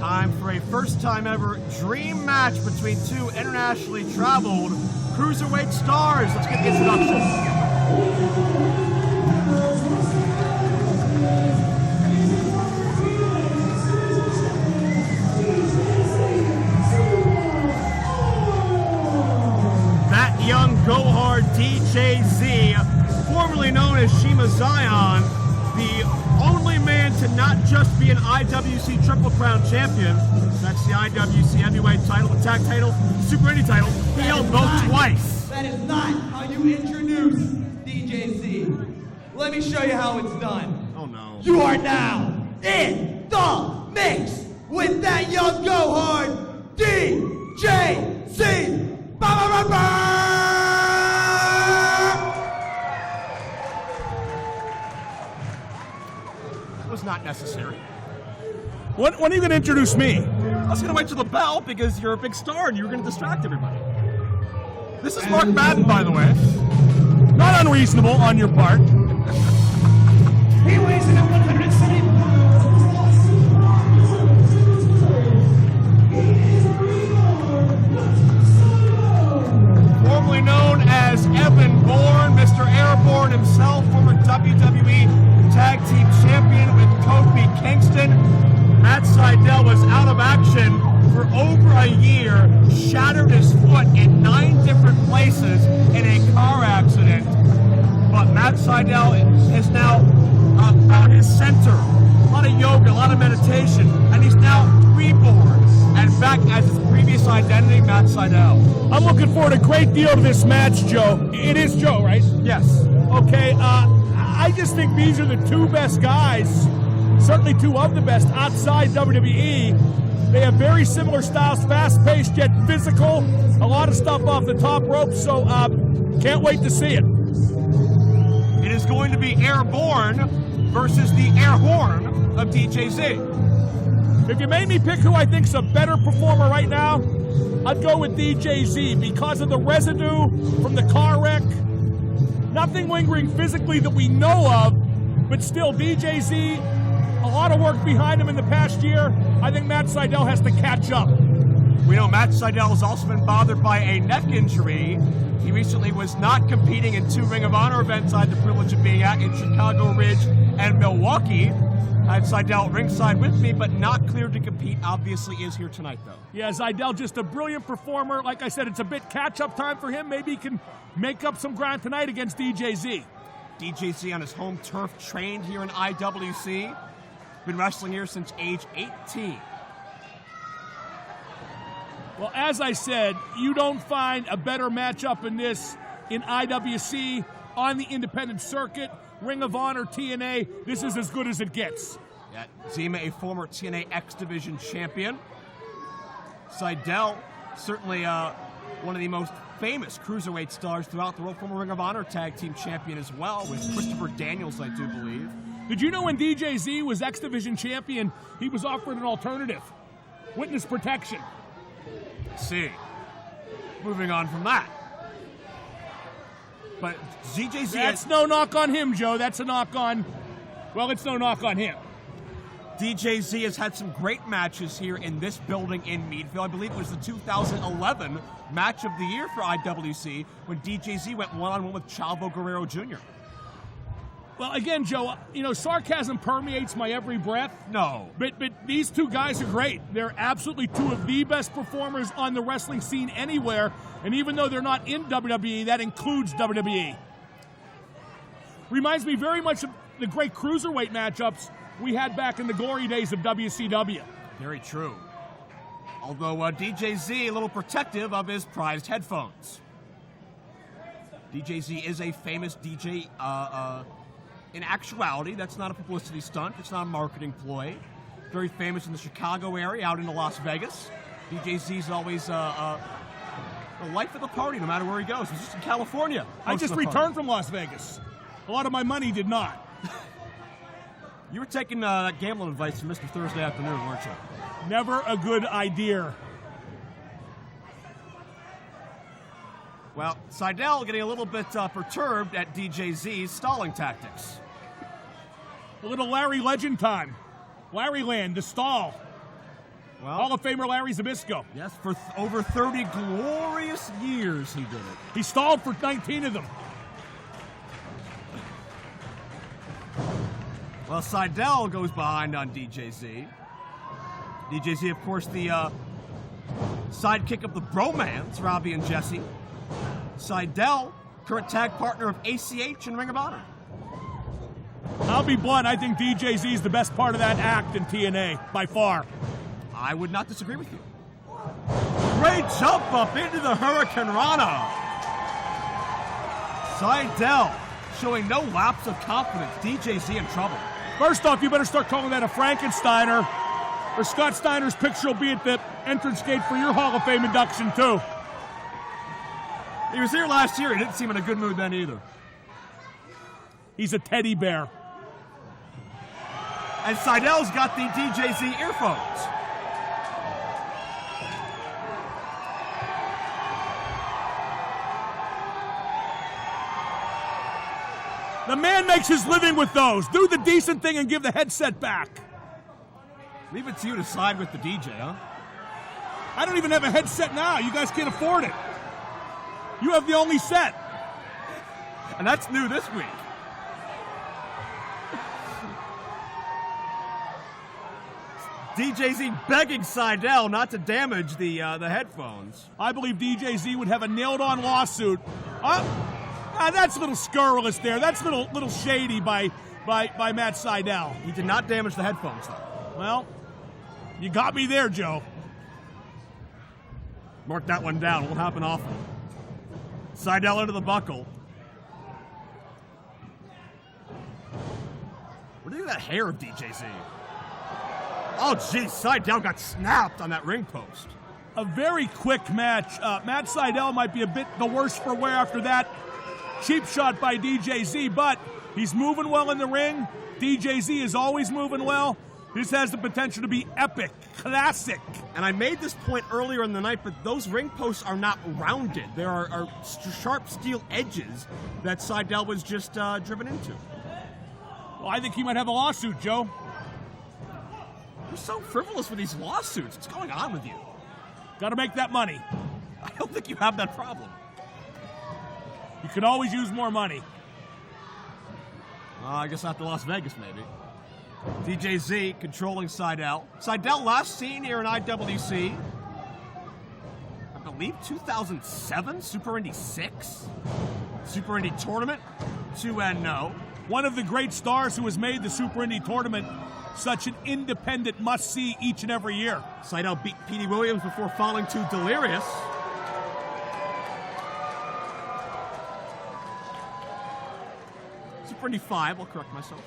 Time for a first-time ever dream match between two internationally traveled cruiserweight stars. Let's get the introduction. That young go-hard DJZ, formerly known as Shima Zion, the only man to not just be an IWC Triple Crown champion, that's the IWC Heavyweight title, the tag title, Super Indy title, he held both twice. That is not how you introduce DJZ. Let me show you how it's done. Oh no. You are now in the mix with that young go-hard DJZ. Was not necessary. When are you going to introduce me? I was going to wait till the bell because you're a big star and you were going to distract everybody. This is Mark Madden, by the way. Not unreasonable on your part. He weighs in at 170 Formerly known as Evan Bourne, Mr. Airborne himself, former WWE Tag Team Champion with Kofi Kingston. Matt Sydal was out of action for over a year, shattered his foot in 9 different places in a car accident. But Matt Sydal is now found his center. A lot of yoga, a lot of meditation, and he's now reborn and back as his previous identity, Matt Sydal. I'm looking forward a great deal to this match, Joe. It is Joe, right? Yes. Okay, I just think these are the two best guys, certainly two of the best outside WWE. They have very similar styles, fast-paced yet physical, a lot of stuff off the top rope, so can't wait to see it. It is going to be Airborne versus the Air Horn of DJZ. If you made me pick who I think's a better performer right now, I'd go with DJZ because of the residue from the car wreck. Nothing lingering physically that we know of, but still DJZ, a lot of work behind him in the past year. I think Matt Sydal has to catch up. We know Matt Sydal has also been bothered by a neck injury. He recently was not competing in 2 Ring of Honor events I had the privilege of being at in Chicago Ridge and Milwaukee. I had Sydal ringside with me, but not cleared to compete. Obviously is here tonight, though. Yeah, Sydal, just a brilliant performer. Like I said, it's a bit catch-up time for him. Maybe he can make up some ground tonight against DJZ. DJZ on his home turf, trained here in IWC. Been wrestling here since age 18. Well, as I said, you don't find a better matchup in this in IWC, on the independent circuit, Ring of Honor, TNA. This is as good as it gets. Yeah, Zema, a former TNA X Division champion. Sydal, certainly one of the most famous cruiserweight stars throughout the world, former Ring of Honor Tag Team champion as well, with Christopher Daniels, I do believe. Did you know when DJZ was X Division champion, he was offered an alternative? Witness protection. See. Moving on from that. But DJZ... That's no knock on him, Joe. That's a knock on... Well, it's no knock on him. DJZ has had some great matches here in this building in Meadville. I believe it was the 2011 match of the year for IWC when DJZ went one-on-one with Chavo Guerrero Jr. Well, again, Joe, you know, sarcasm permeates my every breath. No. But these two guys are great. They're absolutely two of the best performers on the wrestling scene anywhere. And even though they're not in WWE, that includes WWE. Reminds me very much of the great cruiserweight matchups we had back in the glory days of WCW. Very true. Although DJZ a little protective of his prized headphones. DJZ is a famous DJ. In actuality, that's not a publicity stunt. It's not a marketing ploy. Very famous in the Chicago area, out into Las Vegas. DJZ's always the life of the party, no matter where he goes. He's just in California. I just returned from Las Vegas. A lot of my money did not. You were taking gambling advice from Mr. Thursday Afternoon, weren't you? Never a good idea. Well, Sydal getting a little bit perturbed at DJZ's stalling tactics. A little Larry Legend time. Larry Land, the stall. Well, Hall of Famer Larry Zbyszko. yes, for over 30 glorious years he did it. He stalled for 19 of them. Well, Sydal goes behind on DJZ. DJZ, of course, the sidekick of the bromance, Robbie and Jesse. Sydal, current tag partner of ACH and Ring of Honor. I'll be blunt. I think DJZ is the best part of that act in TNA, by far. I would not disagree with you. Great jump up into the Hurricane Rana. Sydal showing no lapse of confidence. DJZ in trouble. First off, you better start calling that a Frankensteiner, or Scott Steiner's picture will be at the entrance gate for your Hall of Fame induction, too. He was here last year. He didn't seem in a good mood then either. He's a teddy bear. And Sydal's got the DJZ earphones. The man makes his living with those. Do the decent thing and give the headset back. Leave it to you to side with the DJ, huh? I don't even have a headset now. You guys can't afford it. You have the only set. And that's new this week. DJZ begging Sydal not to damage the headphones. I believe DJZ would have a nailed-on lawsuit. That's a little scurrilous there. That's a little shady by Matt Sydal. He did not damage the headphones, though. Well, you got me there, Joe. Mark that one down. Won't happen often. Sydal into the buckle. What do you think of that hair of DJZ? Oh, geez, Sydal got snapped on that ring post. A very quick match. Matt Sydal might be a bit the worse for wear after that cheap shot by DJZ, but he's moving well in the ring. DJZ is always moving well. This has the potential to be epic, classic. And I made this point earlier in the night, but those ring posts are not rounded. There are sharp steel edges that Sydal was just driven into. Well, I think he might have a lawsuit, Joe. You're so frivolous with these lawsuits. What's going on with you? Got to make that money. I don't think you have that problem. You can always use more money. I guess after Las Vegas, maybe. DJZ controlling Sydal. Sydal last seen here in IWC, I believe 2007, Super Indy 6, Super Indy Tournament, 2-0. One of the great stars who has made the Super Indy Tournament such an independent must-see each and every year. Sydal beat Petey Williams before falling to Delirious. Super Indy 5, I'll correct myself.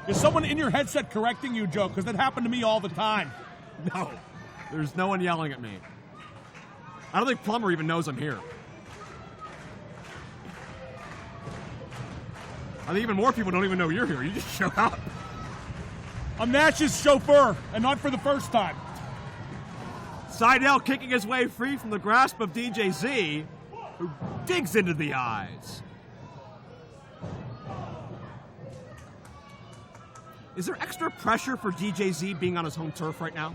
Is someone in your headset correcting you, Joe? Because that happened to me all the time. No, there's no one yelling at me. I don't think Plummer even knows I'm here. I think even more people don't even know you're here. You just show up. I'm Nash's chauffeur, and not for the first time. Sydal kicking his way free from the grasp of DJZ, who digs into the eyes. Is there extra pressure for DJZ being on his home turf right now?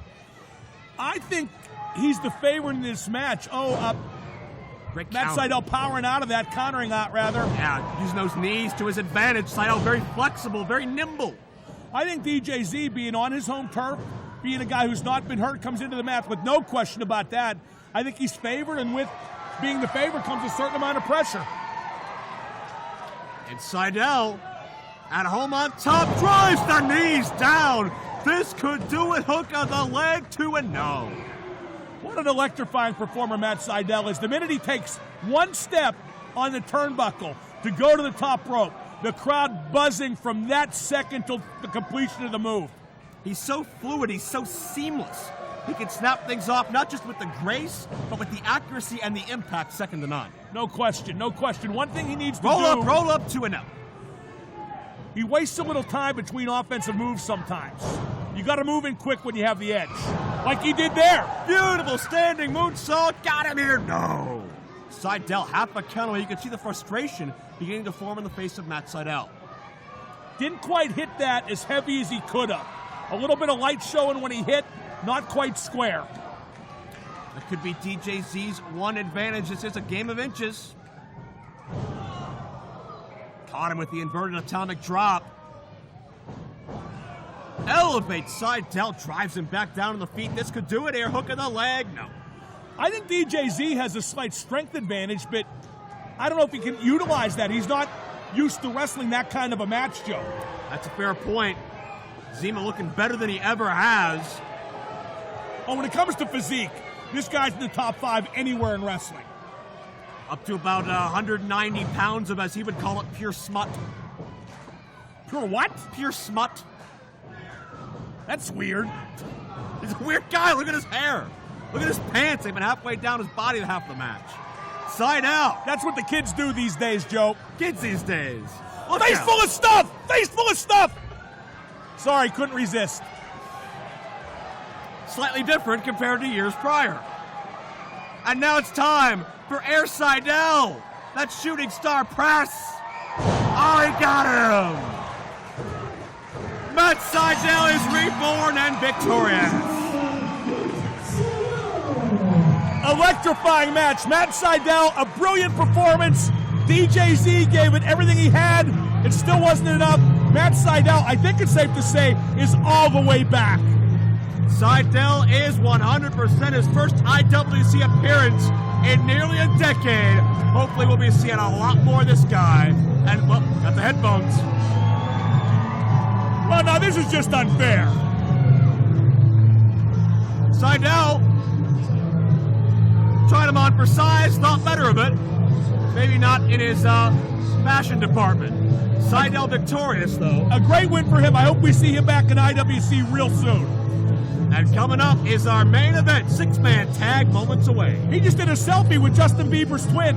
I think he's the favorite in this match. Great Matt counter. Sydal powering out of that, countering that, rather. Yeah, using those knees to his advantage. Sydal very flexible, very nimble. I think DJZ, being on his home turf, being a guy who's not been hurt, comes into the match with no question about that. I think he's favored, and with being the favorite comes a certain amount of pressure. And Sydal, at home on top, drives the knees down. This could do it. Hook of the leg, 2-0. What an electrifying performer Matt Sydal is. The minute he takes one step on the turnbuckle to go to the top rope, the crowd buzzing from that second till the completion of the move. He's so fluid, he's so seamless. He can snap things off, not just with the grace, but with the accuracy and the impact, second to none. No question, no question. One thing he needs to Roll do... Roll up, 2-0. He wastes a little time between offensive moves sometimes. You got to move in quick when you have the edge, like he did there. Beautiful standing moonsault, got him here. No. Sydal, half a count away. You can see the frustration beginning to form in the face of Matt Sydal. Didn't quite hit that as heavy as he could have. A little bit of light showing when he hit, not quite square. That could be DJZ's one advantage. This is a game of inches. Caught him with the inverted atomic drop. Elevates Sydal, drives him back down on the feet. This could do it. Air hook in the leg. No. I think DJZ has a slight strength advantage, but I don't know if he can utilize that. He's not used to wrestling that kind of a match, Joe. That's a fair point. Zema looking better than he ever has. Oh, when it comes to physique, this guy's in the top 5 anywhere in wrestling. Up to about 190 pounds of, as he would call it, pure smut. Pure what? Pure smut. That's weird. He's a weird guy. Look at his hair. Look at his pants. They've been halfway down his body half the match. Sydal. That's what the kids do these days, Joe. Kids these days. Look Face out. full of stuff! Face full of stuff! Sorry, couldn't resist. Slightly different compared to years prior. And now it's time for Air Sydal. That shooting star press. Oh, he got him. Matt Sydal is reborn and victorious. Electrifying match. Matt Sydal, a brilliant performance. DJZ gave it everything he had. It still wasn't enough. Matt Sydal, I think it's safe to say, is all the way back. Sydal is 100% his first IWC appearance in nearly a decade. Hopefully we'll be seeing a lot more of this guy. And, well, got the headphones. Well, now this is just unfair. Sydal tried him on for size, thought better of it. Maybe not in his fashion department. Sydal victorious, though. A great win for him. I hope we see him back in IWC real soon. And coming up is our main event, 6-man tag moments away. He just did a selfie with Justin Bieber's twin.